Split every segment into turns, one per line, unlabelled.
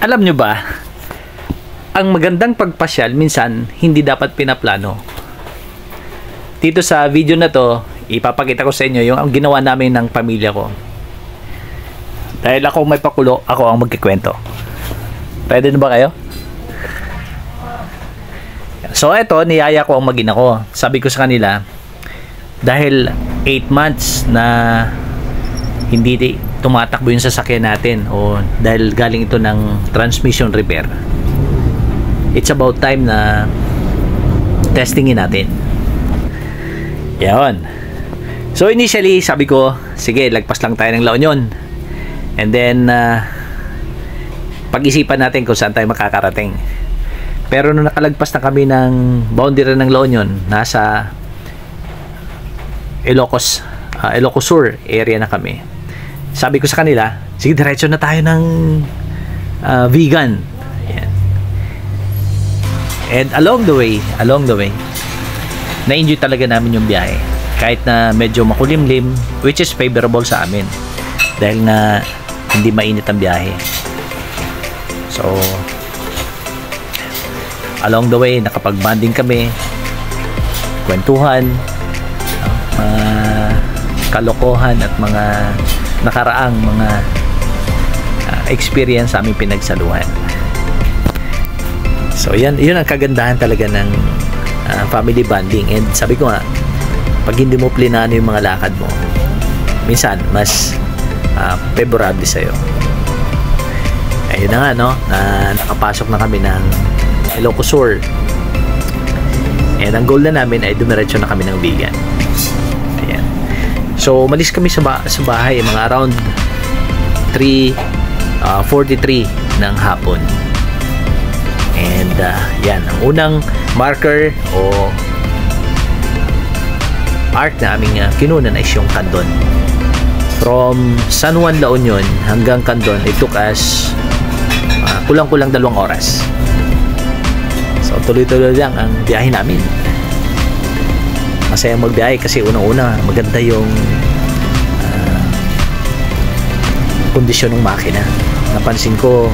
Alam nyo ba, ang magandang pagpasyal minsan hindi dapat pinaplano. Dito sa video na to, ipapakita ko sa inyo yung ginawa namin ng pamilya ko. Dahil ako may pakulo, ako ang magkikwento. Pwede na ba kayo? So eto, niyaya ko ang mag-ina ko. Sabi ko sa kanila, dahil 8 months na hindi tumatakbo yung sasakyan natin o dahil galing ito ng transmission repair, it's about time na testingin natin. Yan. So initially, sabi ko, sige, lagpas lang tayo ng La Union. And then, pag-isipan natin kung saan tayo makakarating. Pero nung nakalagpas na kami ng boundary ng La Union, nasa Ilocos Sur area na kami. Sabi ko sa kanila, sige, diretso na tayo ng vegan. Ayan. And along the way, na-enjoy talaga namin yung biyahe. Kahit na medyo makulimlim, which is favorable sa amin. Dahil na hindi mainit ang biyahe. So, along the way, nakapag-bonding kami, kwentuhan, kalokohan at mga nakaraang mga experience sa aming pinagsaluhan. So yun ang kagandahan talaga ng family bonding. And sabi ko nga, pag hindi mo plinano yung mga lakad mo, minsan mas favorable sa'yo. Ayun na nga, no, nakapasok na kami ng Ilocos Sur. And ang goal na namin ay dumiretso na kami ng vegan. Ayan. So, umalis kami sa bahay mga around 3:43 ng hapon. And yan, ang unang marker o arc na aming kinunan ay yung Candon. From San Juan, La Union hanggang Candon, it took us kulang-kulang 2 oras. So, tuloy-tuloy lang ang biyahe namin. Masayang magbiyahe kasi unang-una maganda yung kondisyon ng makina. Napansin ko,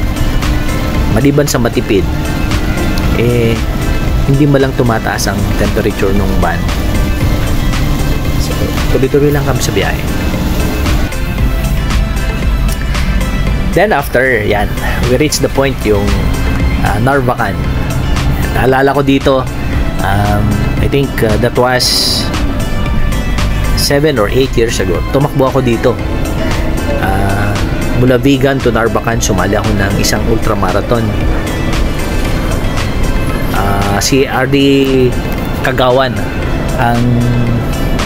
maliban sa matipid, hindi malang tumataas ang temperature ng van. So, tuloy-tuloy lang kami sa biyahe. Then after, yan, we reached the point yung Narvacan. Naalala ko dito, I think that was 7 or 8 years ago. Tumakbo ako dito. Mula Vigan to Narvacan, sumali ako ng isang ultramarathon. Si RD Kagawan ang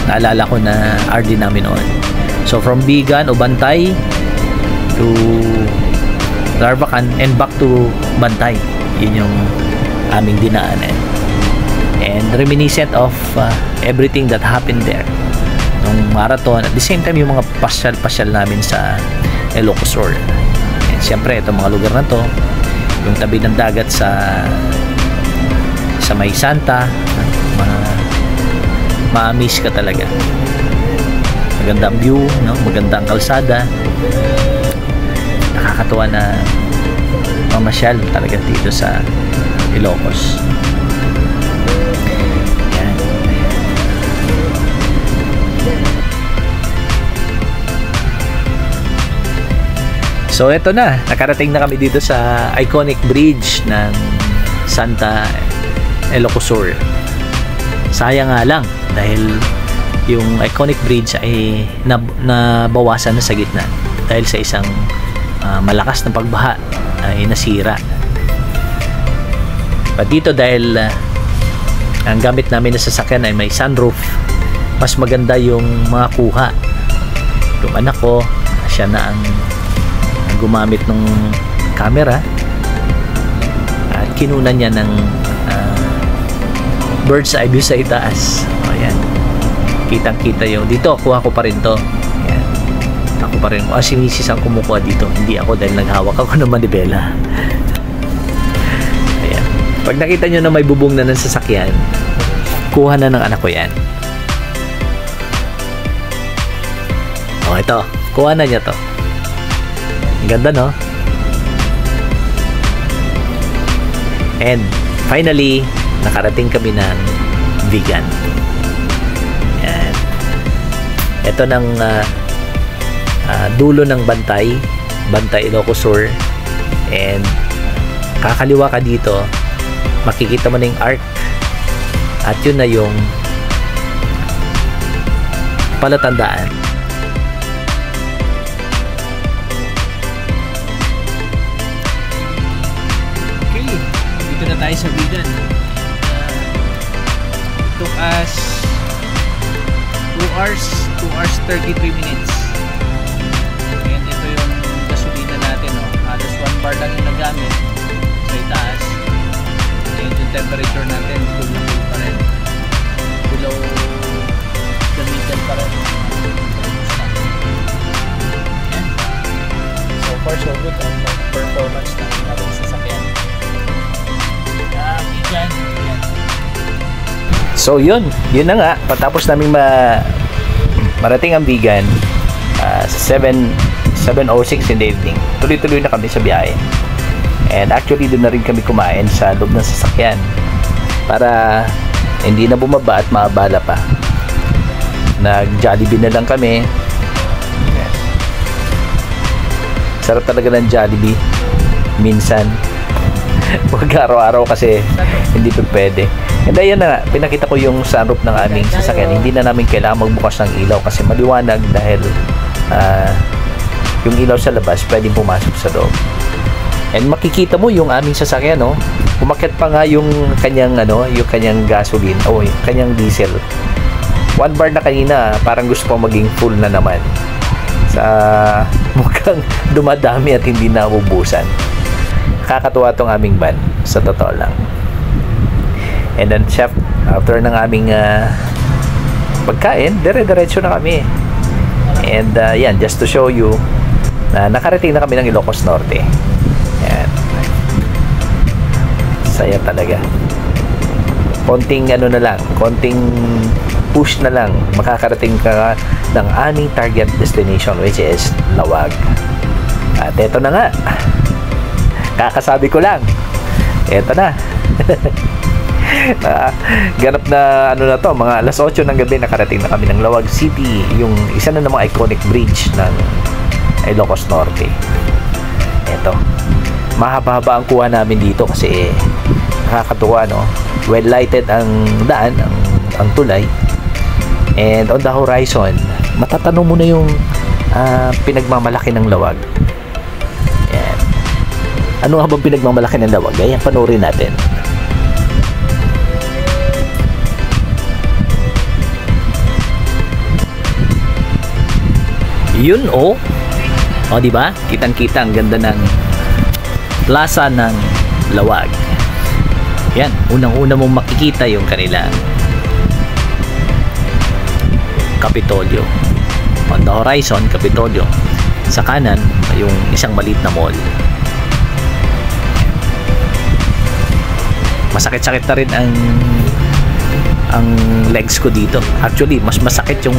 naalala ko na RD namin noon. So from Vigan o Bantay to Narvacan and back to Bantay. Yun yung aming dinaanan. And reminiscent of everything that happened there nung marathon. At the same time, yung mga pasyal-pasyal namin sa Ilocos Sur. And siyempre, itong mga lugar na to, yung tabi ng dagat sa May Santa, ma-miss ka talaga. Magandang view, no? Magandang kalsada. Nakakatuwa na mamasyal talaga dito sa Ilocos. Yan. So eto na, nakarating na kami dito sa iconic bridge ng Santa Ilocos Sur. Sayang nga lang dahil yung iconic bridge ay nabawasan na sa gitna dahil sa isang malakas na pagbaha ay nasira. But dito dahil ang gamit namin na sasakyan ay may sunroof, mas maganda yung mga kuha. Yung anak ko, siya na ang gumamit ng camera at kinunan niya ng bird's eye view sa itaas. O yan, kitang kita yung dito, kuha ko pa rin to. Yan, ako pa rin, si misis ang kumukuha dito, hindi ako dahil naghawak ako ng manibela. Ayan, pag nakita nyo na may bubong na ng sasakyan, kuha na ng anak ko yan. O ito, kuha na niya to. Ang ganda, no? And finally, nakarating kami ng Vigan. Yan. Ito ng dulo ng Bantay Ilocos Sur. And kakaliwa ka dito, makikita mo na yung arc. At yun na yung palatandaan. Okay, dito na tayo sa Vigan. It took us 2 hours 33 minutes. And ito yung gasolina natin, no? Halos 1 bar lang yung nagamit sa itaas. And yung temperature natin cool na cool pa rin, below the middle pa rin. Yan. So far so good ang performance ng ating sasakyan. Vigan. So yun na nga, patapos namin marating ang Vigan sa 7:06 in the evening. Tuloy-tuloy na kami sa biyahe. And actually doon na rin kami kumain sa loob ng sasakyan para hindi na bumaba at maabala pa. Nag-Jollibee na lang kami. Yan. Sarap talaga ng Jollibee minsan. Huwag araw-araw kasi hindi pa pwede. And ayan na nga, pinakita ko yung sunroof ng aming sasakyan. Hindi na namin kailangan magbukas ng ilaw kasi maliwanag dahil yung ilaw sa labas pwedeng pumasok sa loob. And makikita mo yung aming sasakyan, no? Umakyat pa nga yung kanyang yung kanyang gasoline o yung kanyang diesel. 1 bar na kanina, parang gusto pa maging full na naman. Sa mukhang dumadami at hindi na ubusan. Kakatuwa tong aming van, sa totoo lang. And then chef, after ng aming pagkain, dire-diretso na kami. And yan, just to show you na nakarating na kami ng Ilocos Norte. Yan. Saya talaga. Konting na lang, konting push na lang, makakarating ka ng aming target destination, which is Lawag. At eto na nga, kakasabi ko lang, eto na. Ganap na na to, mga alas 8 ng gabi nakarating na kami ng Lawag City, yung isa na ng mga iconic bridge ng Ilocos Norte. Eto, mahaba-haba ang kuha namin dito kasi nakakatuwa, no? Well lighted ang daan, ang tulay, and on the horizon matatanong mo na yung pinagmamalaki ng Lawag. Yan. Ano nga bang pinagmamalaki ng Lawag? Ayan, panoorin natin. Yun, oh. O, di ba? Kitang-kita ang ganda ng plaza ng Lawag. Yan, unang-una mong makikita yung kanilang Kapitolyo. On the horizon, Kapitolyo. Sa kanan, yung isang maliit na mall. Masakit-sakit na rin ang legs ko dito. Actually, mas masakit yung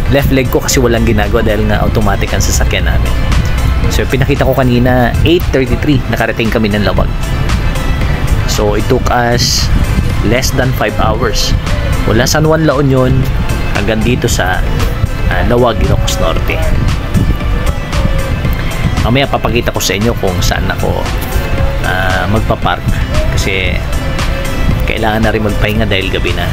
left leg ko kasi walang ginagawa dahil nga automatic ang sasakyan namin. So, pinakita ko kanina, 8:33, nakarating kami ng Lawag. So, it took us less than 5 hours. Mula San Juan, La Union, hanggang dito sa Lawag, Ilocos Norte. Mamaya papakita ko sa inyo kung saan ako magpapark kasi kailangan na rin magpahinga dahil gabi na.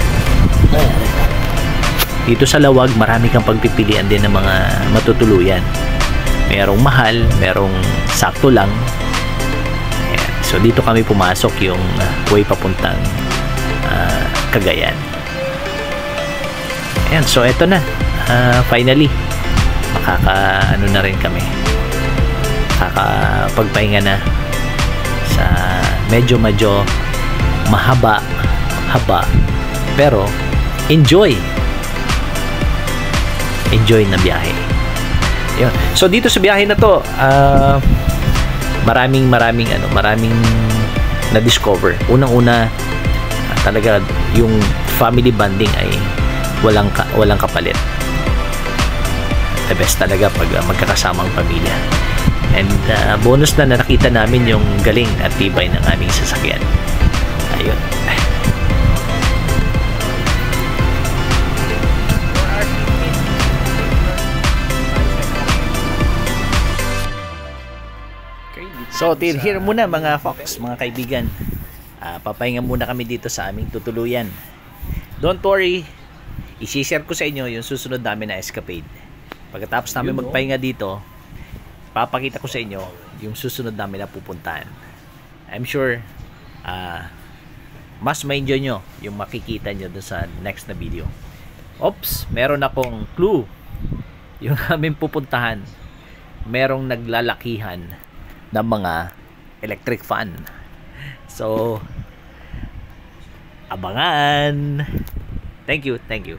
Dito sa Lawag, marami kang pagpipilian din ng mga matutuluyan. Merong mahal, merong sakto lang. Ayan. So dito kami pumasok yung way papuntang Cagayan. Ayan, so eto na. Finally, na rin kami. Makakapagpahinga na sa medyo mahaba pero enjoy na biyahe. Yun. So dito sa biyahe na to, maraming na-discover. Unang-una, talaga yung family bonding ay walang kapalit. The best talaga pag magkakasamang pamilya. And bonus na nakita namin yung galing at tibay ng aming sasakyan. Ayun. So till here muna mga folks, mga kaibigan. Papahinga muna kami dito sa aming tutuluyan. Don't worry, i-share ko sa inyo yung susunod namin na escapade. Pagkatapos namin magpahinga dito, papakita ko sa inyo yung susunod namin na pupuntahan. I'm sure mas ma-enjoy nyo yung makikita nyo doon sa next na video. Oops, meron akong clue. Yung aming pupuntahan, merong naglalakihan ng mga electric fan. So, abangan. Thank you, thank you.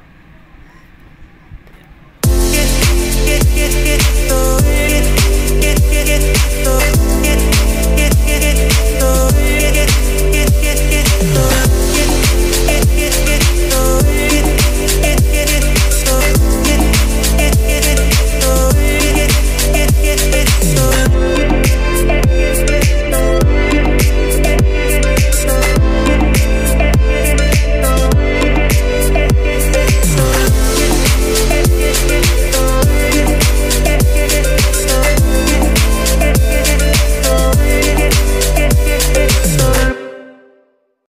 Get